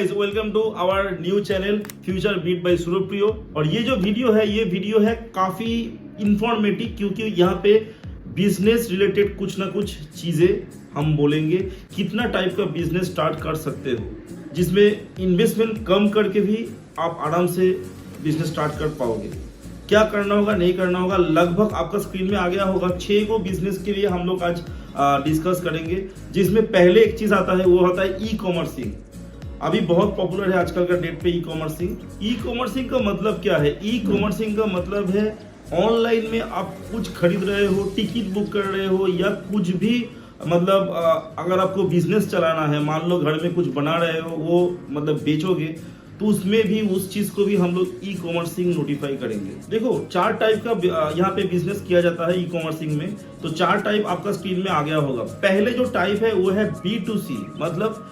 Guys, welcome to our new channel future beat by Surpriyo. और ये जो वीडियो है काफी इंफॉर्मेटिव, क्योंकि यहाँ पे बिजनेस रिलेटेड कुछ ना कुछ चीजें हम बोलेंगे। कितना टाइप का बिजनेस स्टार्ट कर सकते हो जिसमें इन्वेस्टमेंट कम करके भी आप आराम से बिजनेस स्टार्ट कर पाओगे। क्या करना होगा, नहीं करना होगा, लगभग आपका स्क्रीन में आ गया होगा। 6 को बिजनेस के लिए हम लोग आज डिस्कस करेंगे, जिसमें पहले एक चीज आता है, वो होता है ई कॉमर्सिंग। अभी बहुत पॉपुलर है आजकल का डेट पे ई कॉमर्सिंग। ई कॉमर्सिंग का मतलब क्या है? ई कॉमर्सिंग का मतलब है ऑनलाइन में आप कुछ खरीद रहे हो, टिकट बुक कर रहे हो, या कुछ भी मतलब अगर आपको बिजनेस चलाना है, मान लो घर में कुछ बना रहे हो, वो मतलब बेचोगे, तो उसमें भी उस चीज को भी हम लोग ई कॉमर्सिंग नोटिफाई करेंगे। देखो 4 टाइप का यहाँ पे बिजनेस किया जाता है ई कॉमर्सिंग में। तो 4 टाइप आपका स्क्रीन में आ गया होगा। पहले जो टाइप है वो है B2C, मतलब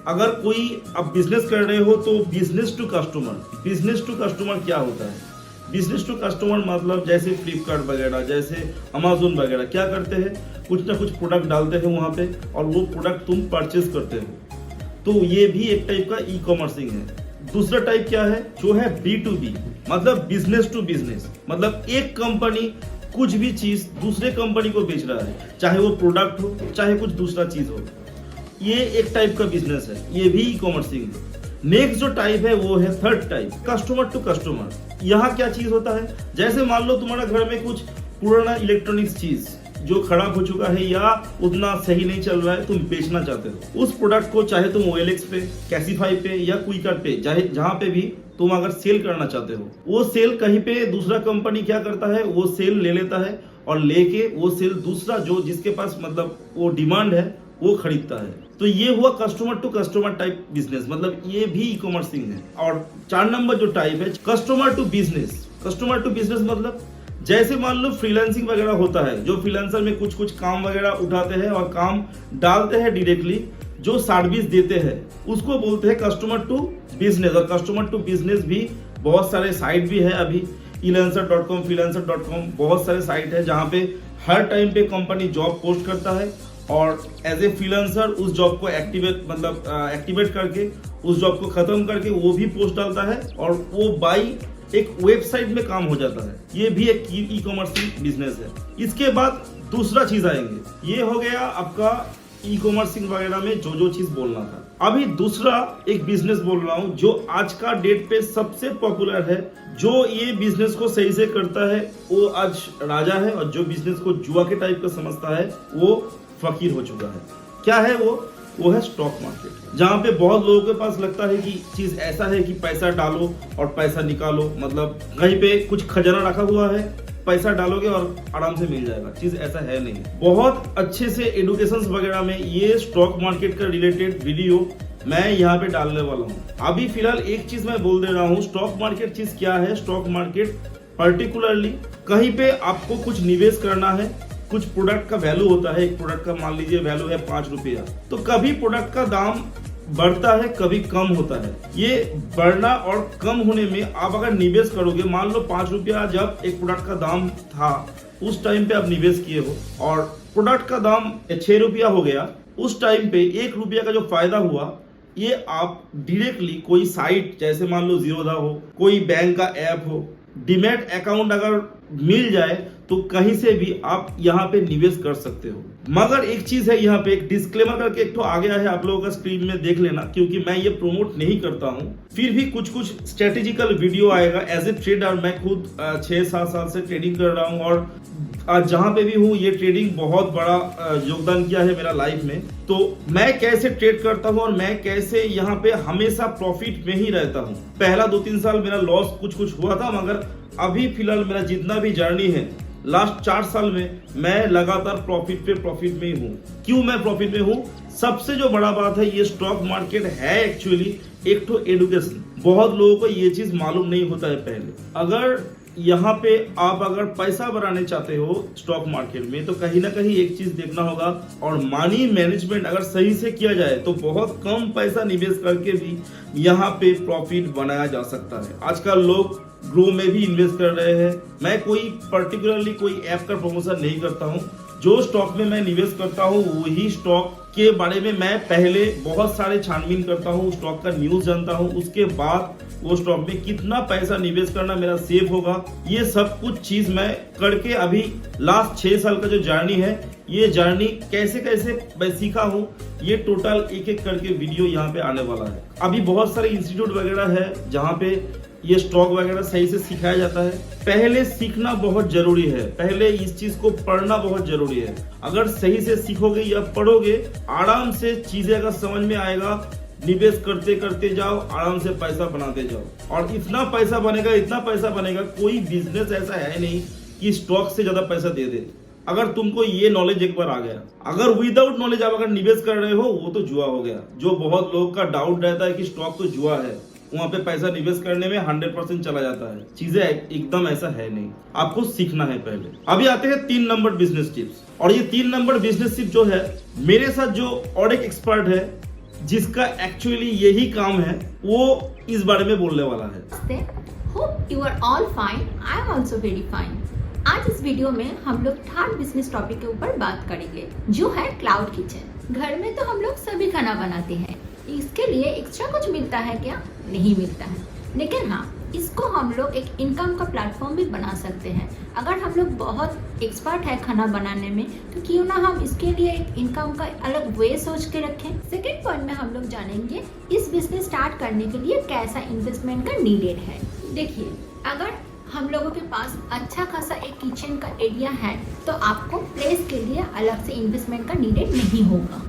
अगर कोई आप बिजनेस कर रहे हो तो business to customer. Business to customer क्या होता है? बिजनेस टू कस्टमर मतलब जैसे फ्लिपकार्ट वगैरह, जैसे अमेजोन वगैरह क्या करते हैं, कुछ ना कुछ प्रोडक्ट डालते हैं वहां पे और वो प्रोडक्ट तुम परचेज करते हो। तो ये भी एक टाइप का ई कॉमर्सिंग है। दूसरा टाइप क्या है? जो है B2B, मतलब बिजनेस टू बिजनेस, मतलब एक कंपनी कुछ भी चीज दूसरे कंपनी को बेच रहा है, चाहे वो प्रोडक्ट हो चाहे कुछ दूसरा चीज हो। ये एक टाइप का बिजनेस है, ये भी ई कॉमर्सिंग है। नेक्स्ट जो टाइप है वो है third type, customer to customer. यहाँ क्या चीज होता है? जैसे मान लो तुम्हारा घर में कुछ पुराना इलेक्ट्रॉनिक्स चीज जो खराब हो चुका है या उतना सही नहीं चल रहा है, तुम बेचना चाहते हो उस प्रोडक्ट को, चाहे तुम OLX पे, कैसीफाई पे या क्विकर पे, चाहे जहां पे भी तुम अगर सेल करना चाहते हो, वो सेल कहीं पे दूसरा कंपनी क्या करता है, वो सेल ले लेता है और लेके वो सेल दूसरा जो जिसके पास मतलब वो डिमांड है वो खरीदता है। तो ये हुआ customer to customer type business, मतलब ये भी ई कॉमर्सिंग है। और 4 नंबर जो टाइप है customer to business. Customer to business मतलब जैसे मान लो फ्रीलांसिंग वगैरह होता है, जो फ्रीलांसर में कुछ कुछ काम वगैरह उठाते हैं और काम डालते हैं डायरेक्टली, जो सर्विस देते हैं उसको बोलते हैं कस्टमर टू बिजनेस। और कस्टमर टू बिजनेस भी बहुत सारे साइट भी है अभी, freelancer.com, freelancer.com, बहुत सारे साइट है जहाँ पे हर टाइम पे कंपनी जॉब पोस्ट करता है और एज ए फ्रीलांसर उस जॉब को एक्टिवेट करके उस जॉब को खत्म करके वो भी पोस्ट डालता है और वो बाई एक वेबसाइट में काम हो जाता है। ये भी एक ई कॉमर्सिंग बिजनेस है। इसके बाद दूसरा चीज आएंगे, ये हो गया आपका ई कॉमर्सिंग वगैरह में जो चीज बोलना था। अभी दूसरा एक बिजनेस बोल रहा हूँ जो आज का डेट पे सबसे पॉपुलर है। जो ये बिजनेस को सही से करता है वो आज राजा है, और जो बिजनेस को जुआ के टाइप का समझता है वो फकीर हो चुका है। क्या है वो है स्टॉक मार्केट, जहाँ पे बहुत लोगों के पास लगता है कि चीज ऐसा है कि पैसा डालो और पैसा निकालो, मतलब कहीं पे कुछ खजाना रखा हुआ है, पैसा डालोगे और आराम से मिल जाएगा। चीज ऐसा है नहीं। बहुत अच्छे से एडुकेशन वगैरह में ये स्टॉक मार्केट का रिलेटेड वीडियो मैं यहाँ पे डालने वाला हूँ। अभी फिलहाल एक चीज मैं बोल दे रहा हूँ, स्टॉक मार्केट चीज क्या है। स्टॉक मार्केट पर्टिकुलरली कहीं पे आपको कुछ निवेश करना है, कुछ प्रोडक्ट का वैल्यू होता है। एक प्रोडक्ट का मान लीजिए वैल्यू है 5 रुपया, तो कभी प्रोडक्ट का दाम बढ़ता है, कभी कम होता है। ये बढ़ना और कम होने में आप अगर निवेश करोगे, मान लो 5 रुपया जब एक प्रोडक्ट का दाम था उस टाइम पे आप निवेश किए हो और प्रोडक्ट का दाम 6 रुपया हो गया, उस टाइम पे 1 रुपया का जो फायदा हुआ, ये आप डायरेक्टली कोई साइट जैसे मान लो जीरोधा हो, कोई बैंक का ऐप हो, डीमैट अकाउंट अगर मिल जाए तो कहीं से भी आप यहाँ पे निवेश कर सकते हो। मगर एक चीज है, यहाँ पे एक डिस्क्लेमर करके एक तो आ गया है, आप लोगों का स्क्रीन में देख लेना, क्योंकि मैं ये प्रमोट नहीं करता हूँ। फिर भी कुछ कुछ स्ट्रेटेजिकल वीडियो आएगा। एज ए ट्रेडर मैं खुद 6-7 साल से ट्रेडिंग कर रहा हूँ और जहां पे भी हूँ ये ट्रेडिंग बहुत बड़ा योगदान किया है मेरा लाइफ में। तो मैं कैसे ट्रेड करता हूँ और मैं कैसे यहाँ पे हमेशा प्रॉफिट में ही रहता हूँ। पहला 2-3 साल मेरा लॉस कुछ हुआ था, मगर अभी फिलहाल मेरा जितना भी जर्नी है लास्ट 4 साल में मैं लगातार प्रॉफिट में ही हूँ। क्यों मैं प्रॉफिट में हूँ? सबसे जो बड़ा बात है, ये स्टॉक मार्केट है एक्चुअली एक तो एडुकेशन। बहुत लोगों को ये चीज मालूम नहीं होता है पहले। अगर यहाँ पे आप अगर पैसा बनाने चाहते हो स्टॉक मार्केट में, तो कहीं ना कहीं एक चीज देखना होगा, और मनी मैनेजमेंट अगर सही से किया जाए तो बहुत कम पैसा निवेश करके भी यहाँ पे प्रॉफिट बनाया जा सकता है। आजकल लोग ग्रो में भी इन्वेस्ट कर रहे हैं। मैं कोई पर्टिकुलरली कोई ऐप का प्रमोशन नहीं करता हूँ। जो स्टॉक में मैं निवेश करता हूँ वही स्टॉक के बारे में मैं पहले बहुत सारे छानबीन करता हूँ, स्टॉक का न्यूज जानता हूँ, उसके बाद वो स्टॉक में कितना पैसा निवेश करना मेरा सेफ होगा, ये सब कुछ चीज मैं करके अभी लास्ट 6 साल का जो जर्नी है, ये जर्नी कैसे कैसे मैं सीखा हूँ, ये टोटल एक एक करके वीडियो यहाँ पे आने वाला है। अभी बहुत सारे इंस्टीट्यूट वगैरह है जहाँ पे ये स्टॉक वगैरह सही से सिखाया जाता है। पहले सीखना बहुत जरूरी है, पहले इस चीज को पढ़ना बहुत जरूरी है। अगर सही से सीखोगे या पढ़ोगे, आराम से चीजें अगर समझ में आएगा, निवेश करते करते जाओ, आराम से पैसा बनाते जाओ। और इतना पैसा बनेगा, कोई बिजनेस ऐसा है नहीं कि स्टॉक से ज्यादा पैसा दे दे। अगर तुमको ये नॉलेज एक बार आ गया, अगर विदाउट नॉलेज आप अगर निवेश कर रहे हो, वो तो जुआ हो गया। जो बहुत लोगों का डाउट रहता है कि स्टॉक तो जुआ है, वहां पे पैसा निवेश करने में 100% चला जाता है। चीजें एकदम ऐसा है नहीं, आपको सीखना है पहले। अभी आते हैं 3 नंबर बिजनेस टिप्स। और ये 3 नंबर बिजनेस टिप जो है, मेरे साथ जो और एक एक्सपर्ट है जिसका एक्चुअली यही काम है, वो इस बारे में बोलने वाला है। Hope you are all fine, I am also very fine. आज इस वीडियो में हम लोग थर्ड बिजनेस टॉपिक के ऊपर बात करेंगे, जो है क्लाउड किचन। घर में तो हम लोग सभी खाना बनाते हैं, इसके लिए एक्स्ट्रा कुछ मिलता है क्या? नहीं मिलता है, लेकिन हाँ, इसको हम लोग एक इनकम का प्लेटफॉर्म भी बना सकते हैं। अगर हम लोग बहुत एक्सपर्ट है खाना बनाने में, तो क्यों ना हम इसके लिए एक इनकम का अलग वे सोच के रखें। सेकेंड पॉइंट में हम लोग जानेंगे इस बिजनेस स्टार्ट करने के लिए कैसा इन्वेस्टमेंट का नीडेड है। देखिए, अगर हम लोगों के पास अच्छा खासा एक किचन का एरिया है, तो आपको प्लेस के लिए अलग से इन्वेस्टमेंट का नीडेड नहीं होगा।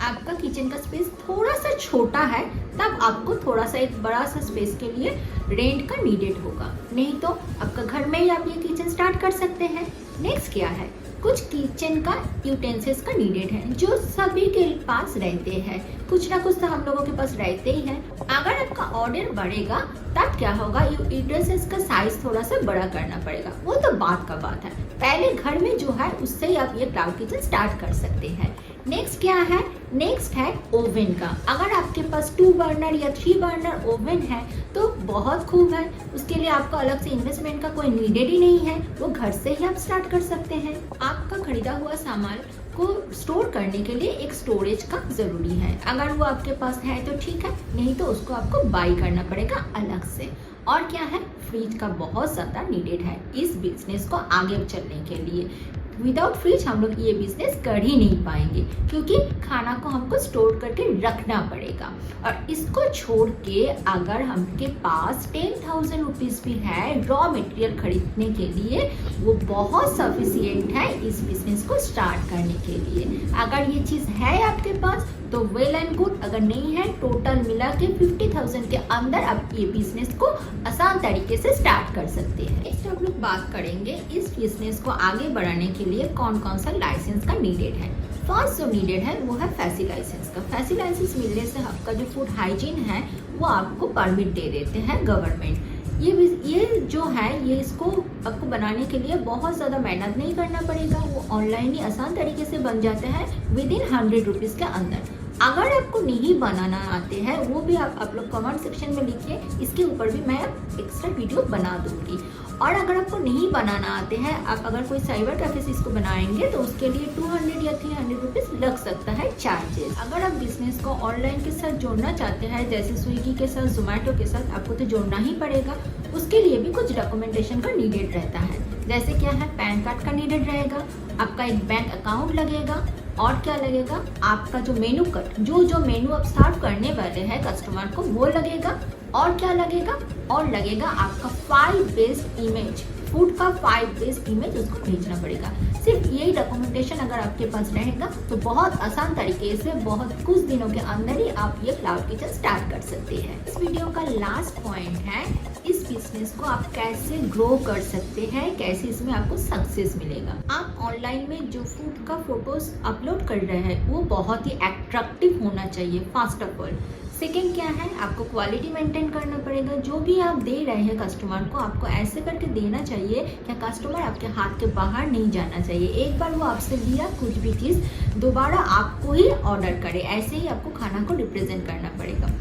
आपका किचन का स्पेस थोड़ा सा छोटा है, तब आपको थोड़ा सा एक बड़ा सा स्पेस के लिए रेंट का नीडेड होगा, नहीं तो आपका घर में ही आप ये किचन स्टार्ट कर सकते हैं। नेक्स्ट क्या है, कुछ किचन का यूटेंसिल्स का नीडेड है, जो सभी के पास रहते हैं। कुछ ना कुछ तो हम लोगों के पास रहते ही हैं। अगर आपका ऑर्डर बढ़ेगा, तब क्या होगा, यूटेंसिल्स का साइज थोड़ा सा बड़ा करना पड़ेगा, वो तो बात का बात है। पहले घर में जो है उससे ही आप ये क्लाउड किचन स्टार्ट कर सकते हैं। नेक्स्ट क्या है, नेक्स्ट है ओवन का। अगर आपके पास 2 बर्नर या 3 बर्नर ओवन है तो बहुत खूब है, उसके लिए आपको अलग से इन्वेस्टमेंट का कोई नीडेड ही नहीं है, वो घर से ही आप स्टार्ट कर सकते हैं। आपका खरीदा हुआ सामान को स्टोर करने के लिए एक स्टोरेज का जरूरी है। अगर वो आपके पास है तो ठीक है, नहीं तो उसको आपको बाई करना पड़ेगा अलग से। और क्या है, फ्रिज का बहुत ज्यादा नीडेड है इस बिजनेस को आगे चलने के लिए। विदाउट फ्रिज हम लोग ये बिजनेस कर ही नहीं पाएंगे, क्योंकि खाना को हमको स्टोर करके रखना पड़ेगा। और इसको छोड़ के अगर हमके पास 10,000 रुपीज भी है रॉ मटेरियल खरीदने के लिए, वो बहुत सफिशिएंट है इस बिजनेस को स्टार्ट करने के लिए। अगर ये चीज़ है आपके पास तो वेल एंड गुड, अगर नहीं है, टोटल मिला के 50,000 के अंदर आप ये बिजनेस को आसान तरीके से स्टार्ट कर सकते हैं। नेक्स्ट हम लोग बात करेंगे इस बिजनेस को आगे बढ़ाने के लिए कौन कौन सा लाइसेंस का नीडेड है। फर्स्ट जो नीडेड है वो है फैसी लाइसेंस का। फैसी लाइसेंस मिलने से आपका जो फूड हाइजीन है वो आपको परमिट दे देते हैं गवर्नमेंट। ये जो है, ये इसको आपको बनाने के लिए बहुत ज़्यादा मेहनत नहीं करना पड़ेगा, वो ऑनलाइन ही आसान तरीके से बन जाते हैं विदिन 100 रुपीज़ के अंदर। अगर आपको नहीं बनाना आते हैं, वो भी आप लोग कमेंट सेक्शन में लिखिए, इसके ऊपर भी मैं एक्स्ट्रा वीडियो बना दूंगी। और अगर आपको नहीं बनाना आते हैं, आप अगर कोई साइबर कैफे से इसको बनाएंगे तो उसके लिए 200 या 300 रुपीज़ लग सकता है चार्जेस। अगर आप बिजनेस को ऑनलाइन के साथ जोड़ना चाहते हैं, जैसे स्विगी के साथ, जोमेटो के साथ, आपको तो जोड़ना ही पड़ेगा। उसके लिए भी कुछ डॉक्यूमेंटेशन का नीडेड रहता है, जैसे क्या है, पैन कार्ड का नीडेड रहेगा, आपका एक बैंक अकाउंट लगेगा, और क्या लगेगा, आपका जो मेनू कट, जो मेनू आप सर्व करने वाले हैं कस्टमर को, वो लगेगा। और क्या लगेगा, और लगेगा आपका 5 बेस्ड इमेज, फूड का 5 बेस्ड इमेज उसको भेजना पड़ेगा। सिर्फ यही डॉक्यूमेंटेशन अगर आपके पास रहेगा तो बहुत आसान तरीके से बहुत कुछ दिनों के अंदर ही आप ये क्लाउड किचन स्टार्ट कर सकते हैं। इस वीडियो का लास्ट पॉइंट है, इस बिजनेस को आप कैसे ग्रो कर सकते हैं, कैसे इसमें आपको सक्सेस मिलेगा। आप ऑनलाइन में जो फूड का फोटोज अपलोड कर रहे हैं वो बहुत ही अट्रैक्टिव होना चाहिए फर्स्ट ऑफ ऑल। सेकेंड क्या है, आपको क्वालिटी मेंटेन करना पड़ेगा। जो भी आप दे रहे हैं कस्टमर को, आपको ऐसे करके देना चाहिए कि कस्टमर आपके हाथ के बाहर नहीं जाना चाहिए। एक बार वो आपसे लिया कुछ भी चीज़, दोबारा आपको ही ऑर्डर करे, ऐसे ही आपको खाना को रिप्रेजेंट करना पड़ेगा।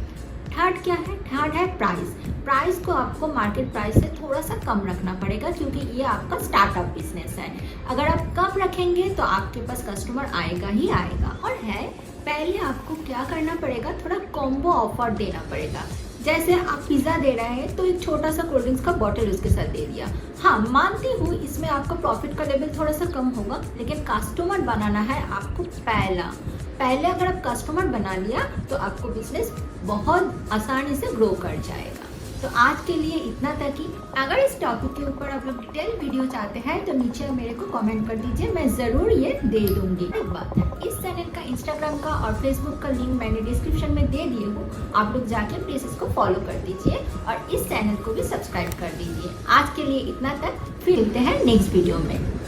थर्ड क्या है, थर्ड है प्राइस। प्राइस को आपको मार्केट प्राइस से थोड़ा सा कम रखना पड़ेगा, क्योंकि ये आपका स्टार्टअप बिजनेस है। अगर आप कम रखेंगे तो आपके पास कस्टमर आएगा ही आएगा। और है पहले आपको क्या करना पड़ेगा, थोड़ा कॉम्बो ऑफर देना पड़ेगा। जैसे आप पिज़्ज़ा दे रहे हैं तो एक छोटा सा कोल्ड ड्रिंक्स का बॉटल उसके साथ दे दिया। हाँ, मानती हूँ इसमें आपका प्रॉफिट का लेवल थोड़ा सा कम होगा, लेकिन कस्टमर बनाना है आपको पहले अगर आप कस्टमर बना लिया तो आपको बिजनेस बहुत आसानी से ग्रो कर जाएगा। तो आज के लिए इतना तक ही। अगर इस टॉपिक के ऊपर आप लोग डिटेल वीडियो चाहते हैं तो नीचे मेरे को कमेंट कर दीजिए, मैं ज़रूर ये दे दूंगी। एक बात है, इस चैनल का इंस्टाग्राम का और फेसबुक का लिंक मैंने डिस्क्रिप्शन में दे दिए हूँ, आप लोग जाके प्लीज़ इसको फॉलो कर दीजिए और इस चैनल को भी सब्सक्राइब कर दीजिए। आज के लिए इतना तक, फिर मिलते हैं नेक्स्ट वीडियो में।